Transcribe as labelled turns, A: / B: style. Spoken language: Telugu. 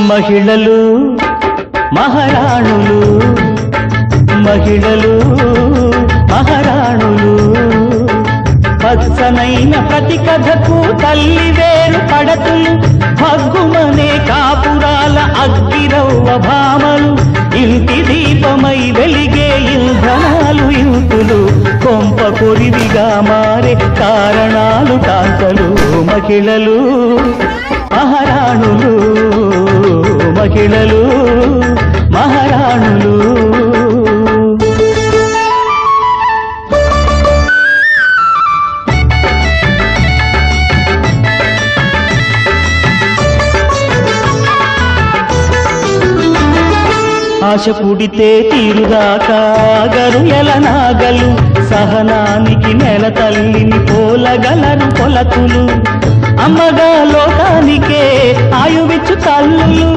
A: మహిళలు మహారాణులు, మహిళలు మహారాణులు, పచ్చనైన ప్రతి కథకు తల్లి వేరు పడతులు, భగ్గుమనే కాపురాల అగ్గిరవ్వ భామలు, ఇంటి దీపమై వెలిగే ఇంధనాలు యుతులు, కొంప కొరివిగా మారే కారణాలు కాంతలు. మహిళలు మహారాణులు, మహిళలు మహారాణులు. ఆశ పుడితే తీరుగాక గరుయల నాగలు, సహనానికి నెల తల్లిని పోలగలరు కొలతులు, అమ్మగా లోకానికే ఆయువిచ్చు తల్లులు.